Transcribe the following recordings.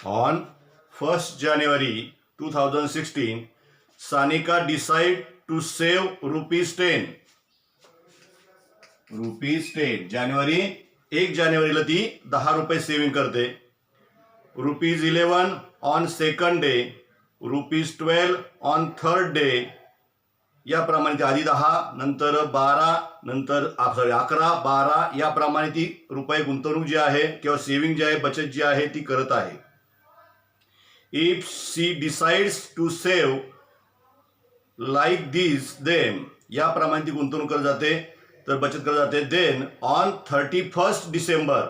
On 1st January 2016, Sanika decide to save ₹10. जानेवारी 1 जानेवारीला ती ₹10 saving करते. ₹11 on second day, ₹12 on third day. याप्रमाणे ती आधी 10, नंतर 12, नंतर 11, 12 याप्रमाणे ती रुपये गुंतवणूक जी आहे किंवा सेव्हिंग जी आहे, बचत जी आहे ती करत आहे. If she decides to save like this them, याप्रमाणे ती गुंतवणूक करत जाते, तर बचत करत जाते. देन ऑन 31 डिसेंबर,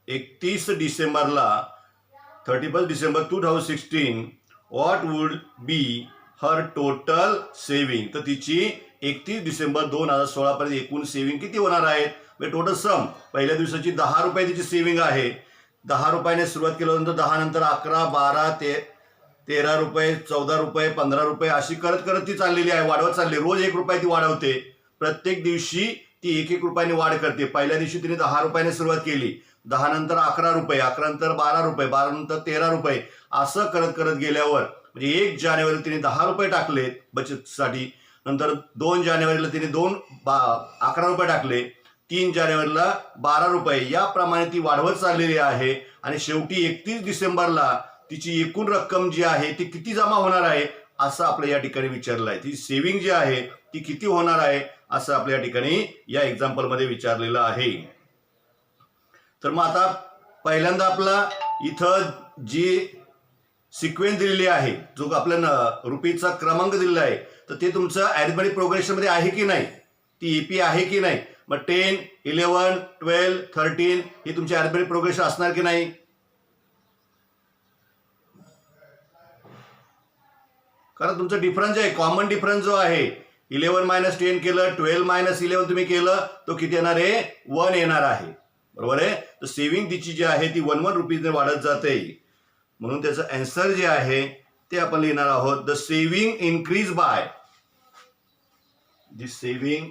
31 डिसेंबरला 31 December 2016, what would be her total saving, तर तिची 31 डिसेंबर 2016 पर्यंत एकूण सेव्हिंग किती होणार आहे. म्हणजे टोटल सम, पहिल्या दिवसाची ₹10 तिची सेव्हिंग आहे. ₹10 सुरुवात केल्यानंतर 10 नंतर 11, 12, ₹13, ₹14, ₹15 अशी करत करत ती चाललेली आहे, वाढवत चालली. रोज ₹1 ती वाढवते. प्रत्येक दिवशी ती ₹1 वाढ करते. पहिल्या दिवशी तिने ₹10 सुरुवात केली, 10 नंतर ₹11, 11 नंतर ₹12, 12 नंतर ₹13, असं करत करत गेल्यावर म्हणजे 1 जानेवारीला तिने ₹10 टाकले बचतसाठी. नंतर 2 जानेवारीला तिने ₹11 टाकले. 3 जानेवारीला ₹12. याप्रमाणे ती वाढवत चाललेली आहे. आणि शेवटी 31 डिसेंबरला तिची एकूण रक्कम जी आहे ती किती जमा होणार आहे असं आपल्या या ठिकाणी विचारलं आहे. ती सेव्हिंग जी आहे ती किती होणार आहे असं आपल्या ठिकाणी या एक्झाम्पलमध्ये विचारलेलं आहे. तर मग आता पहिल्यांदा आपला इथं जी सिक्वेन्स दिलेली आहे, जो आपल्या रुपीचा क्रमांक दिलेला आहे, तर ते तुमचं अॅरिथमेटिक प्रोग्रेशनमध्ये आहे की नाही, ती ईपी आहे की नाही. मग 10, 11, 12, 13 हे तुमचे अॅरिथमेटिक प्रोग्रेशन असणार की नाही. कारण तुमचा डिफरन्स आहे, कॉमन डिफरन्स जो आहे, 11 - 10 केलं, 12 - 11 तुम्ही केलं, तो किती येणार आहे, 1 येणार आहे. बरोबर आहे. तर सेव्हिंग तिची जी आहे ती 1 रुपीजने वाढत जाते. म्हणून त्याचं आन्सर जे आहे ते आपण लिहिणार आहोत. The saving increase by, the saving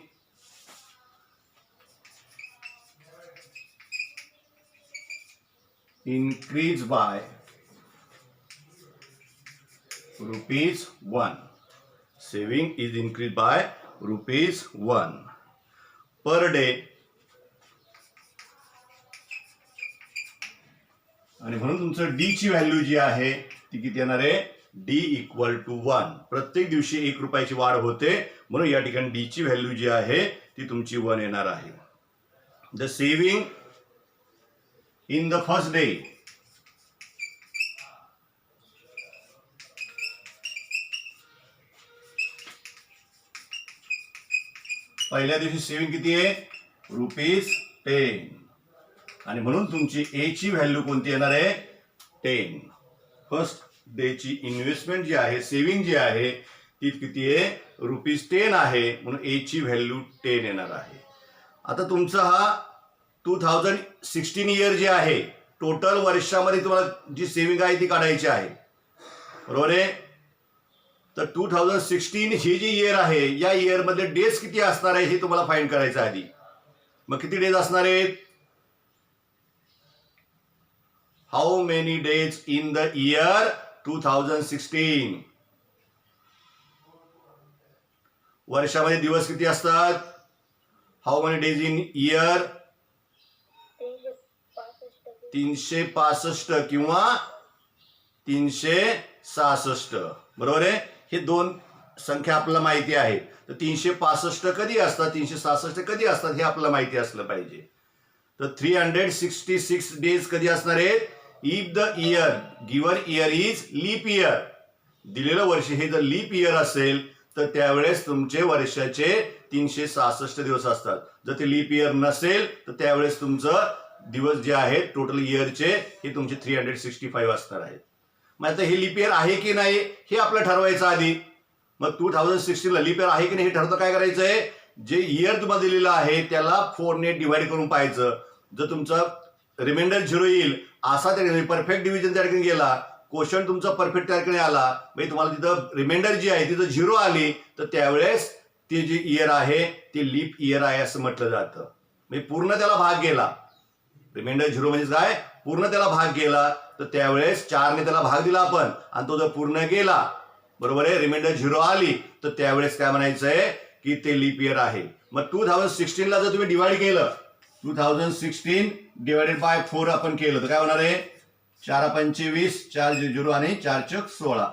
increase by ₹1. Saving is increased by ₹1 per day. आणि म्हणून तुमचं डी ची व्हॅल्यू जी आहे ती किती येणार आहे, डी = 1. प्रत्येक दिवशी ₹1 वाढ होते, म्हणून या ठिकाणी डी ची व्हॅल्यू जी आहे ती तुमची 1 येणार आहे. The saving in the first day, पहिल्या दिवशी सेव्हिंग किती आहे, ₹10. आणि म्हणून तुमची ए ची व्हॅल्यू कोणती येणार आहे, 10. फर्स्ट डे ची इन्व्हेस्टमेंट जी आहे, सेव्हिंग जी आहे ती किती आहे, ₹10 आहे, म्हणून ए ची व्हॅल्यू 10 येणार आहे. आता तुमचा हा 2016 इयर जे आहे, टोटल वर्षामध्ये तुम्हाला जी सेव्हिंग आहे ती काढायची आहे. बरोबर आहे. तर 2016 ही जी इयर आहे, या इयरमध्ये डेज किती असणार आहे हे तुम्हाला फाइंड करायचं आधी. मग किती डेज असणार आहेत, how many days in the year 2016. वर्षामध्ये दिवस किती असतात, how many days in year, 365 किंवा 366. बरोबर आहे. हे दोन संख्या आपल्याला माहिती आहे. तर 365 कधी असतात, 366 कधी असतात हे आपल्याला माहिती असलं पाहिजे. तर 366 डेज कधी असणार आहेत, if the year given year is leap year, दिलेलं वर्ष हे जर लीप इयर असेल तर त्यावेळेस तुमचे वर्षाचे 366 दिवस असतात. जर ते लीप इयर नसेल तर त्यावेळेस तुमचं दिवस जे आहेत टोटल इयरचे हे तुमचे 365 असणार आहेत. मग आता हे लीप इयर आहे की नाही हे आपलं ठरवायचं आधी. मग 2016 ला लीप इयर आहे की नाही हे ठरवतं काय करायचं आहे, जे इयर तुम्हाला दिलेलं आहे त्याला 4 ने डिवाइड करून पाहायचं. जर तुमचा रिमाइंडर 0 येईल असा त्या परफेक्ट डिव्हिजन त्या ठिकाणी गेला, क्वेश्चन तुमचा परफेक्ट त्या ठिकाणी आला, म्हणजे तुम्हाला तिथं रिमाइंडर जी आहे तिथं 0 आली तर त्यावेळेस ते जे इयर आहे ते लीप इयर आहे असं म्हटलं जातं. म्हणजे पूर्ण त्याला भाग गेला. रिमाइंडर 0 म्हणजे काय, पूर्ण त्याला भाग गेला तर त्यावेळेस 4ने त्याला भाग दिला आपण आणि तो जर पूर्ण गेला, बरोबर आहे, रिमाइंडर 0 आली तर त्यावेळेस काय म्हणायचं आहे की ते लीप इयर आहे. मग 2016ला जर तुम्ही डिवाइड केलं, 2016 डिवायडेड बाय 4 आपण केलं तर काय होणार आहे, 4 पंचे 20, 4 0 आणि 4 चक 16,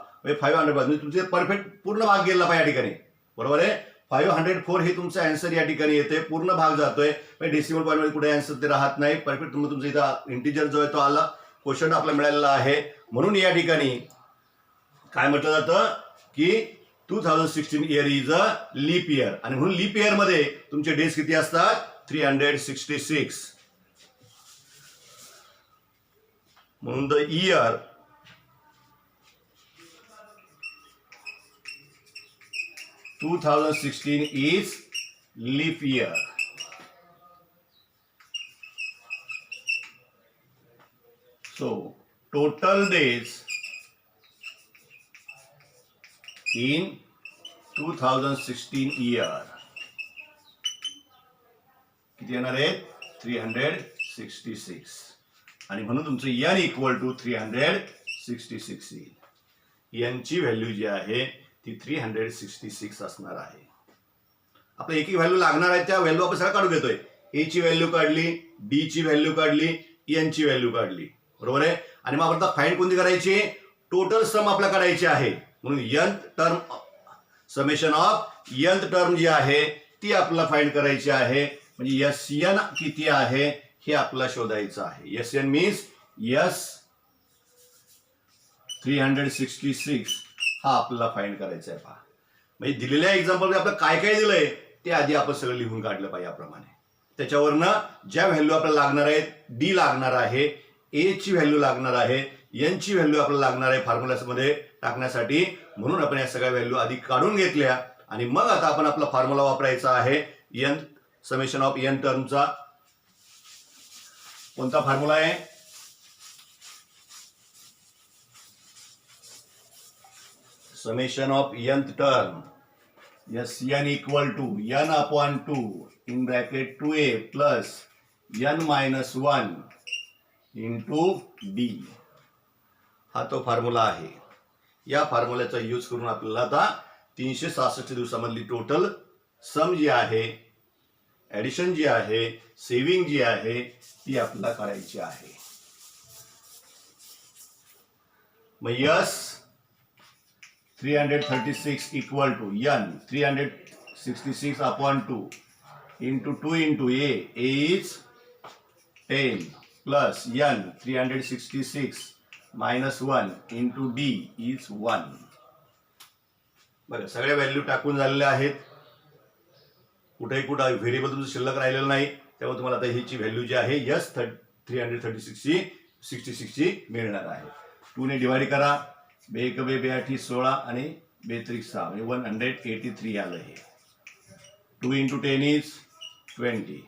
500 म्हणजे तुमचे परफेक्ट पूर्ण भाग गेला पाहिजे या ठिकाणी, बरोबर आहे. 504 हे तुमचं आन्सर या ठिकाणी येते, पूर्ण भाग जातोय, डेसिमल पॉईंट मध्ये कुठे आन्सर ते राहत नाही, परफेक्ट तुमचं इथं इंटिजर जो आहे तो आला, क्वेश्चन आपल्याला मिळालेला आहे. म्हणून या ठिकाणी काय म्हटलं जातं की 2016 year is a leap year, आणि म्हणून लीप इयर मध्ये तुमचे डेज किती असतात, 366. म्हणून the year (2016) is leap year. So total days in 2016 year किती येणार आहे, 366, आणि म्हणून तुमचं n इक्वल टू 366 येईल. n ची व्हॅल्यू जी आहे ती 366 असणार आहे. आपल्या एक व्हॅल्यू लागणार आहे, त्या व्हॅल्यू आपण सगळं काढून घेतोय. ए ची व्हॅल्यू काढली, डी ची व्हॅल्यू काढली, एन ची व्हॅल्यू काढली, बरोबर आहे. आणि मग आता फाइंड कोणती करायची, टोटल सम आपल्याला करायची आहे. म्हणून nth term, summation of nth term जी आहे ती आपल्याला फाइंड करायची आहे. म्हणजे Sn किती आहे हे आपल्याला शोधायचं आहे. Sn मीन्स S 366 हा आपल्याला फाइंड करायचा आहे. पहा, म्हणजे दिलेल्या एक्झाम्पल मध्ये आपल्याला काय काय दिलंय ते आधी आपण सगळं लिहून काढलं पाहिजे याप्रमाणे. त्याच्यावरनं ज्या व्हॅल्यू आपल्याला लागणार आहेत, डी लागणार आहे, ए ची व्हॅल्यू लागणार आहे, एन ची व्हॅल्यू आपल्याला लागणार आहे फॉर्म्युलामध्ये टाकण्यासाठी. म्हणून आपण या सगळ्या व्हॅल्यू आधी काढून घेतल्या आणि मग आता आपण आपला फॉर्म्युला वापरायचा आहे एन समेशन ऑफ एन टर्मचा. कोणता फॉर्म्युला आहे, summation of nth term Sn equal to n upon 2 in bracket 2a plus n minus 1 into d, हा तो फॉर्म्युला आहे. या फॉर्म्युल्याचा यूज करून आपल्याला आता 366 दिवसामधली टोटल सम जी आहे, ऍडिशन जी आहे, सेव्हिंग जी आहे ती आपल्याला करायची आहे. मग yes 336 equal to n 366 upon 2 into 2 into a is 10 plus n 366 minus 1 into d is 1. बघा सगळ्या व्हॅल्यू टाकून झालेल्या आहेत, कुठेही कुठे व्हेरिएबल तुमचं शिल्लक राहिलेलं नाही. त्यामुळे तुम्हाला आता हीची व्हॅल्यू जी आहे यस 336 ची मिळणार आहे. 2 ने डिवाइड करा, बेक बे 8 16 आणि 2 6 म्हणजे 183 आलं हे. 2 into 10 is 20.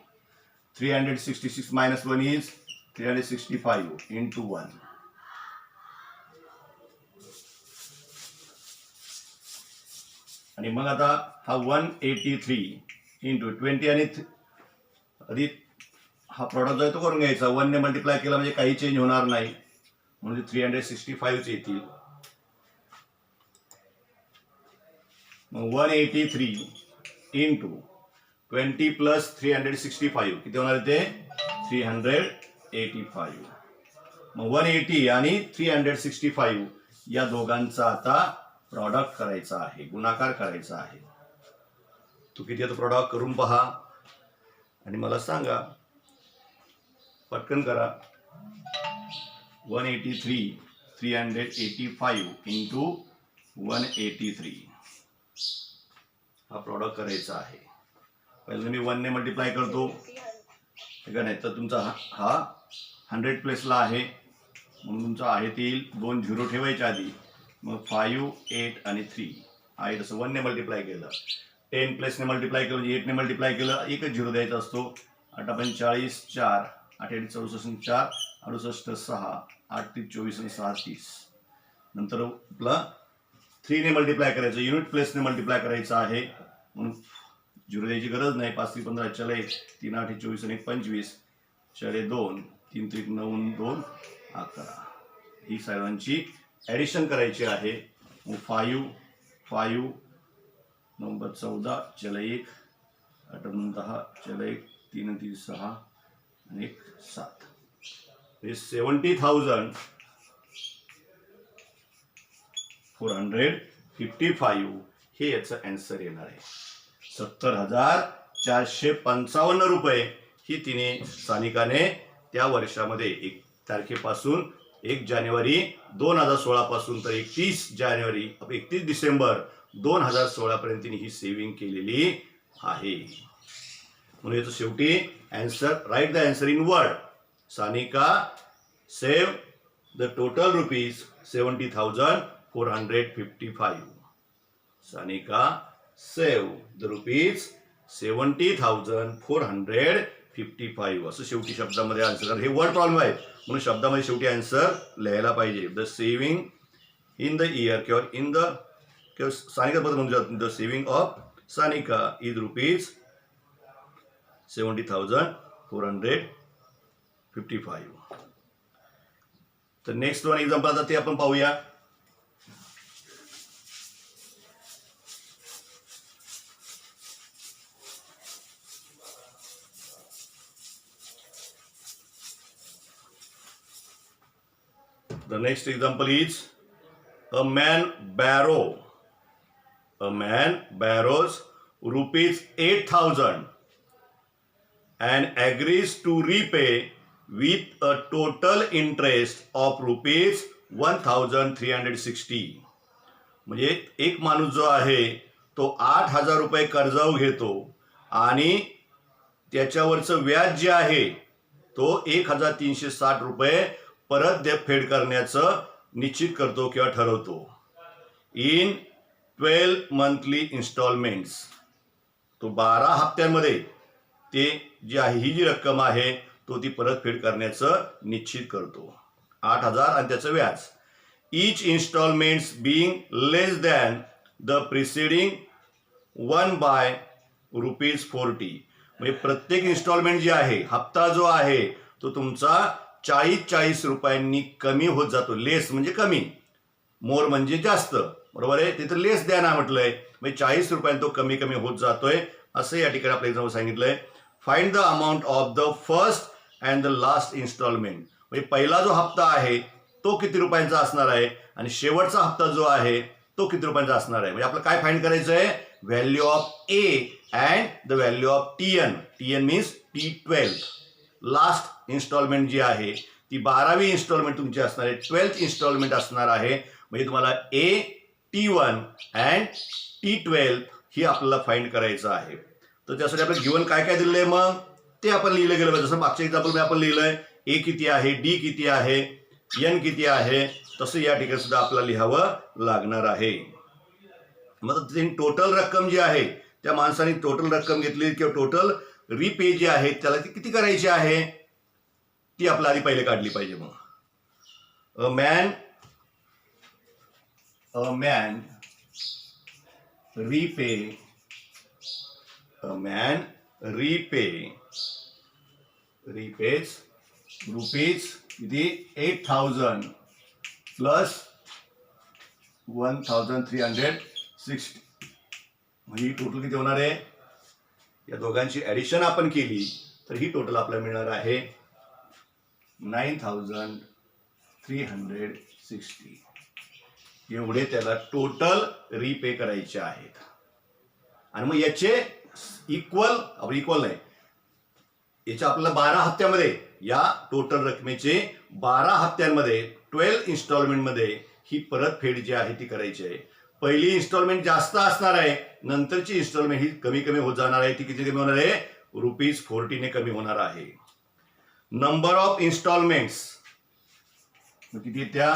366 minus 1 is 365 into 1. आणि मग आता हा 183 into 20 आणि अधिक हा प्रॉडक्ट जो आहे तो करून घ्यायचा. 1 ने मल्टिप्लाय केला म्हणजे काही चेंज होणार नाही, म्हणजे 365 येतील. मग 183 इंटू 20 प्लस 365 किती होणार ते 385. मग 180 आणि 365 या दोघांचा आता प्रॉडक्ट करायचा आहे, गुणाकार करायचा आहे. तो किती आता प्रॉडक्ट करून पहा आणि मला सांगा, पटकन करा. 183 385 इंटू 183 हा प्रॉडक्ट करायचा आहे. पहिल्यांदा मी 1 ने मल्टिप्लाय करतो, ठीक आहे. नाही तर तुमचा हा 100 प्लेसला आहे म्हणून तुमचा आहे ते 2 झिरो ठेवायच्या आधी. मग 5 8 आणि 3 आहे तसं 1 ने मल्टिप्लाय केलं. 10 प्लसने मल्टिप्लाय केलं म्हणजे 8 ने मल्टिप्लाय केलं, एकच झिरो द्यायचा असतो. 8 आपण 40 4 8 8 64 4 68 6 8 3 24 आणि 6 30. नंतर आपला 3 ने मल्टिप्लाय करायचं, युनिट प्लेसने मल्टिप्लाय करायचं आहे म्हणून झिरो द्यायची गरज नाही. 5 3 15 चले 3 8 24 आणि 25 4 2 3 त्रिक 9 2 11 ही सर्वांची ॲडिशन करायची आहे. मग 5 नंबर 14 चला 1 8 10 चला 1 3 3 6 आणि 1 7 हे 70,455 हे याचं आन्सर येणार आहे. 70,455 रुपये ही तिने सानिकाने त्या वर्षामध्ये 1 तारखेपासून 1 जानेवारी 2016 पासून तर 31 डिसेंबर 2016 पर्यंत तिने ही सेव्हिंग केलेली आहे. म्हणून याचं शेवटी answer write the answer in word. Sanika save the total rupees 70,455. Sanika save the rupees 70,455 असं शेवटी शब्दामध्ये आन्सर. हे वर्ड प्रॉब्लेम आहे म्हणून शब्दामध्ये शेवटी आन्सर लिहायला पाहिजे. The saving in the year किंवा इन द सानिका बद्दल म्हणजे the saving of Sanika is rupees 70,455. तर नेक्स्ट वन एक्झाम्पल आता ते आपण पाहूया. The next example is a man borrows rupees 8,000 and agrees to repay with a total interest of rupees 1,360. म्हणजे एक माणूस जो आहे तो 8,000 रुपये कर्जाऊ घेतो आणि त्याच्यावरचं व्याज जे आहे तो 1,360 रुपये परत फेड करण्याचं निश्चित करतो किंवा ठरवतो. In 12 monthly instalments. तो 12 हप्त्यांमध्ये ते जी आहे ही जी रक्कम आहे तो ती परतफेड करण्याचं निश्चित करतो. 8,000 आणि त्याचं व्याज. Each instalments being less than the preceding 1 by ₹40. म्हणजे प्रत्येक इन्स्टॉलमेंट जी आहे हप्ता जो आहे तो तुमचा 40 रुपयांनी कमी होत जातो. लेस म्हणजे कमी, मोर म्हणजे जास्त, बरोबर आहे. तिथं लेस द्या ना म्हटलंय म्हणजे 40 रुपयांनी तो कमी कमी होत जातोय असं या ठिकाणी आपल्या एक्झाम्पल सांगितलंय. Find the amount of the first and the last instalment. म्हणजे पहिला जो हप्ता आहे तो किती रुपयांचा असणार आहे आणि शेवटचा हप्ता जो आहे तो किती रुपयांचा असणार आहे. म्हणजे आपलं काय फाइंड करायचं आहे. Value of a and the value of TN. TN means T12. Last installment जी आहे ती 12वी इन्स्टॉलमेंट तुमची असणार आहे. 12th इन्स्टॉलमेंट असणार आहे. म्हणजे तुम्हाला T1 अँड T12 ही आपल्याला फाइंड करायचं आहे. तर त्यासाठी आपल्याला गिवन काय काय दिलेलं आहे मग ते आपण लिहिलं गेलं पाहिजे. जसं मागच्या एक्झाम्पलमध्ये आपण लिहिलंय ए किती आहे, डी किती आहे, एन किती आहे, तसं या ठिकाणी सुद्धा आपल्याला लिहावं लागणार आहे. मग टोटल रक्कम जी आहे त्या माणसाने टोटल रक्कम घेतली किंवा टोटल रिपे जी आहे त्याला ती किती करायची आहे ती आपल्याला आधी पहिले काढली पाहिजे. मग अ मॅन रिपेज रुपीज किती 8,000 प्लस 1,360. म्हणजे ही टोटल किती होणार आहे. या दोघांची ॲडिशन आपण केली तर ही टोटल आपल्याला मिळणार आहे 9,360. एवढे त्याला टोटल रिपे करायचे आहेत. आणि मग याचे इक्वल नाही, याच्या आपल्याला 12 हप्त्यामध्ये या टोटल रकमेचे 12 हप्त्यांमध्ये 12 इन्स्टॉलमेंटमध्ये ही परतफेड जी आहे ती करायची आहे. पहिली इन्स्टॉलमेंट जास्त असणार आहे, नंतरची इन्स्टॉलमेंट ही कमी कमी होत जाणार आहे. ती किती कमी होणार आहे ₹40 ने कमी होणार आहे. नंबर ऑफ इन्स्टॉलमेंट्स किती त्या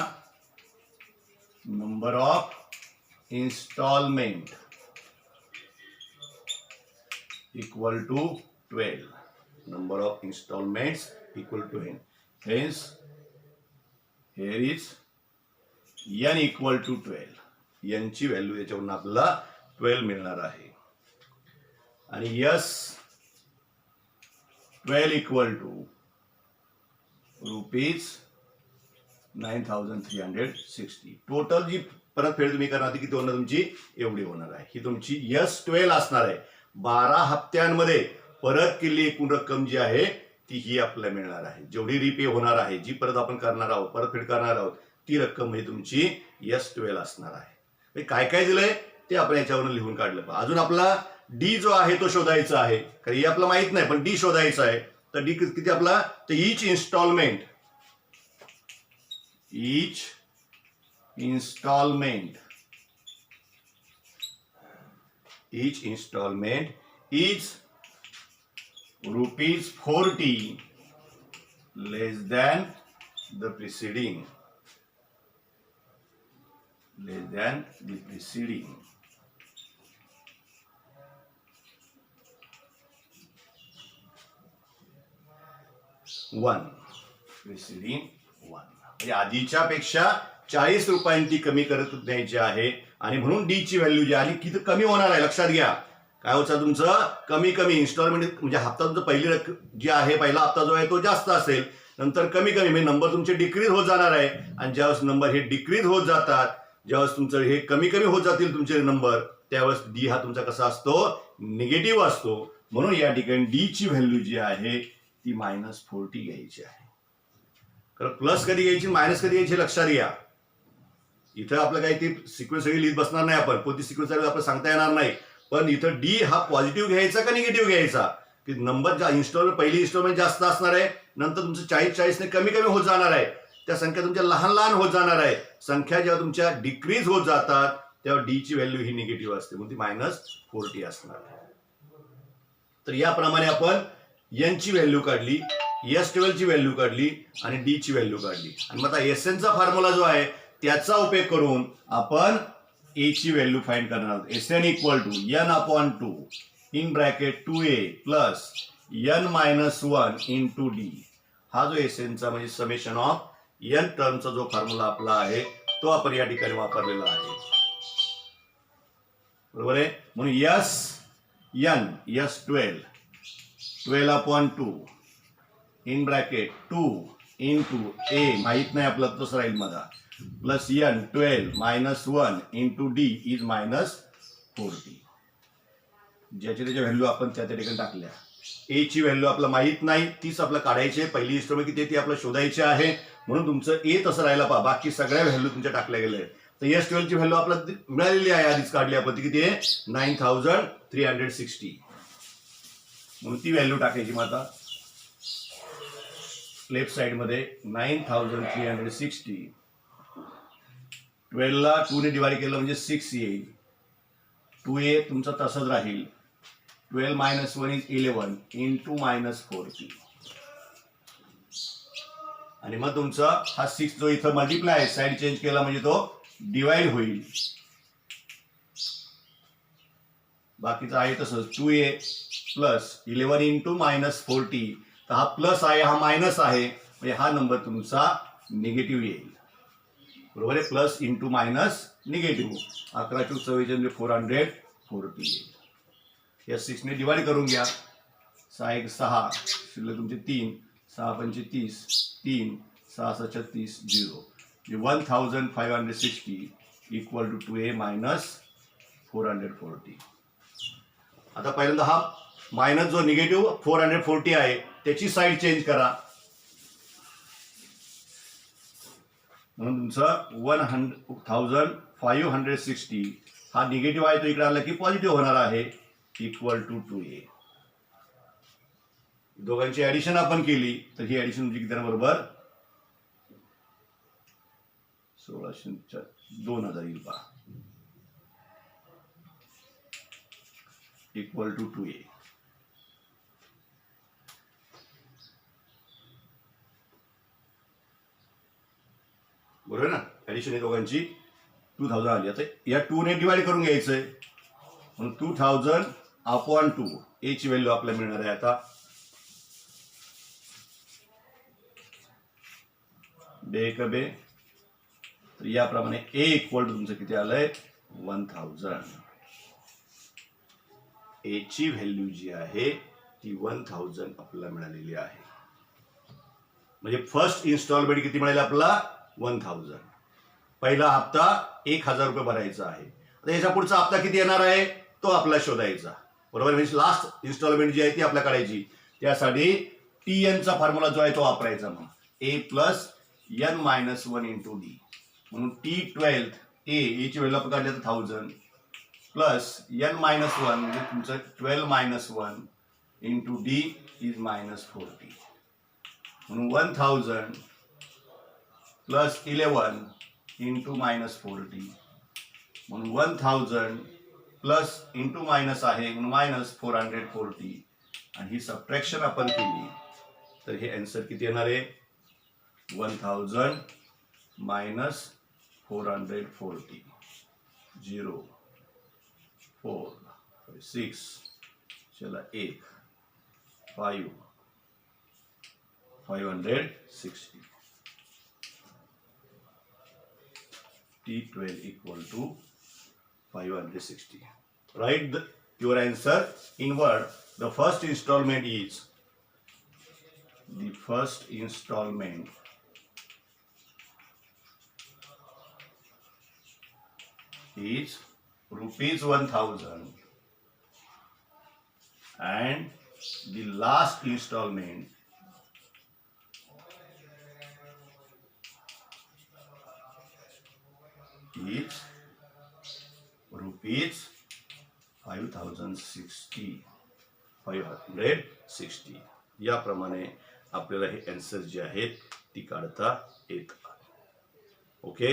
number of instalment equal to 12. number of installments equal to n. Hence, here is n equal to 12. n ची व्हॅल्यू याच्यावरून आपल्याला 12 मिळणार आहे. आणि s 12 equal to rupees 9360. Total जी परतफेड तुम्ही करणार ती किती होणार तुमची एवढी होणार आहे. ही तुमची S12 असणार आहे. 12 हप्त्यांमध्ये परत केलेली एकूण रक्कम जी आहे ती ही आपल्याला मिळणार आहे. जेवढी रिपे होणार आहे, जी परत आपण करणार आहोत, परतफेड करणार आहोत, ती रक्कम म्हणजे तुमची S12 असणार आहे. काय काय दिलंय ते आपण याच्यावरून लिहून काढलं पाहिजे. अजून आपला डी जो आहे तो शोधायचा आहे. कारण हे आपलं माहित नाही, पण डी शोधायचा आहे. तर डी किती आपला, तर each instalment is rupees 40 less than the preceding. 1 म्हणजे आधीच्या पेक्षा 40 रुपयांची कमी करत द्यायची आहे. आणि म्हणून डी ची व्हॅल्यू जी आहे किती कमी होणार आहे लक्षात घ्या. काय होतं तुमचं कमी इन्स्टॉलमेंट म्हणजे हप्ता तुमचा पहिली रक्कम जी आहे, पहिला हप्ता जो आहे तो जास्त असेल, नंतर कमी म्हणजे नंबर तुमचे डिक्रीज होत जाणार आहे. आणि ज्यावेळेस नंबर हे डिक्रीज होत जातात, ज्यावेळेस तुमचं हे कमी होत जातील तुमचे नंबर, त्यावेळेस डी हा तुमचा कसा असतो, निगेटिव्ह असतो. म्हणून या ठिकाणी डी ची व्हॅल्यू जी आहे ती -40 घ्यायची आहे. कारण प्लस कधी घ्यायची मायनस कधी घ्यायची लक्षात घ्या. इथं आपलं काही ती सिक्वेन्स सगळी लिहित बसणार नाही आपण, कोणती सिक्वेन्स आपण सांगता येणार नाही. पण इथं डी हा पॉझिटिव्ह घ्यायचा का निगेटिव्ह घ्यायचा, की नंबर पहिली इन्स्टॉलमेंट जास्त असणार आहे, नंतर तुमचं 40 ने कमी होत जाणार आहे. त्या संख्या तुमच्या लहान होत जाणार आहे. संख्या जेव्हा तुमच्या डिक्रीज होत जातात तेव्हा डी ची व्हॅल्यू ही निगेटिव्ह असते, म्हणून ती -40 असणार आहे. तर याप्रमाणे आपण एन ची व्हॅल्यू काढली, S12 ची व्हॅल्यू काढली आणि डी ची व्हॅल्यू काढली. आणि मग आता SN चा फॉर्म्युला जो आहे त्याचा उपयोग करून आपण ए ची व्हॅल्यू फाइंड करणार आहोत. SN = n/2 in bracket 2a plus n-1 into d. हा जो SN चा म्हणजे समेशन ऑफ n टर्मचा जो फॉर्म्युला आपला आहे तो आपण या ठिकाणी वापरलेला आहे. बरोबर आहे. म्हणून S12 12/2 इन ब्रॅकेट 2 इंटू ए माहित नाही आपलं तसं राहील माझा, plus n12 -1 into D is -40. ज्याच्या त्याच्या व्हॅल्यू आपण त्या ठिकाणी टाकल्या. ए ची व्हॅल्यू आपल्याला माहित नाही, तीच आपल्याला काढायची आहे. पहिली इन्स्ट्रुमेंट किती ती आपल्याला शोधायची आहे. म्हणून तुमचं ए तसं राहिला पहा, बाकी सगळ्या व्हॅल्यू तुमच्या टाकल्या गेल्या आहेत. तर S12 ची व्हॅल्यू आपल्याला मिळालेली आहे, आधीच काढली आपण. ती किती आहे 9360. म्हणून ती व्हॅल्यू टाकायची. मग आता लेफ्ट साइड मध्ये 9360 12 ला 2 ने डिवाइड केलं म्हणजे 6 येईल. 2a तुमचा तसंच राहील. 12 - 1 इज 11 इंटू -40. आणि मग तुमचा हा 6 जो इथं मल्टिप्लाय आहे, साइड चेंज केला म्हणजे तो डिवाइड होईल. बाकीचं आहे तसंच 2a प्लस 11 इंटू -40. तर हा प्लस आहे, हा मायनस आहे, म्हणजे हा नंबर तुमचा निगेटिव्ह येईल. बरोबर आहे. Plus into minus negative. 11 × 24 म्हणजे 440 येईल. या 6 ने डिवाइड करून घ्या. 6 × 6 शिल्लक तुमचे 3, 6 × 5 = 30, 3 6 × 6 = 36, 0. 1560 = 2a - 440. आता पहिल्यांदा हा मायनस जो निगेटिव्ह 440 आहे त्याची साईड चेंज करा. म्हणून तुमचा 1560 हा निगेटिव्ह आहे, तो इकडे आला की पॉझिटिव्ह होणार आहे, = 2a. दोघांची ऍडिशन आपण केली तर ही ऍडिशन तुमची किती बरोबर 1600 2000 येईल पहा, = 2a. बरोबर ना. ऍडिशन आहे दोघांची 2000 आली. आता या 2 ने डिवाइड करून घ्यायचंय. म्हणून 2000/2 ए ची व्हॅल्यू आपल्याला मिळणार आहे आता बे. तर याप्रमाणे ए = तुमचं किती आलंय 1000. ए ची व्हॅल्यू जी आहे ती 1000 आपल्याला मिळालेली आहे. म्हणजे फर्स्ट इन्स्टॉलमेंट किती मिळेल आपला 1000. पहिला हप्ता 1000 रुपये भरायचा आहे. आता याच्या पुढचा हप्ता किती येणार आहे तो आपला शोधायचा. बरोबर, म्हणजे लास्ट इन्स्टॉलमेंट जी आहे ती आपल्या काढायची. त्यासाठी TN चा फॉर्म्युला जो आहे तो वापरायचा. मग A plus N minus 1 into D. म्हणून T12 A याची व्हॅल्यू आपण काढली तर 1000 प्लस N मायनस 1 म्हणजे तुमचं 12 minus 1 into D is minus 40. म्हणून 1000 प्लस 11 इंटू मायनस 40. म्हणून 1000 प्लस इंटू मायनस आहे म्हणून मायनस 440. आणि ही सबट्रॅक्शन आपण केली तर हे आन्सर किती येणार आहे 1000 मायनस 440. 0 4 6 चला 1 5 560. T12 equal to 560. Write your answer in word. The first installment is rupees 1000 and the last installment is rupees 560. याप्रमाणे आपल्याला हे आन्सर जे आहेत ती काढता येतात. ओके.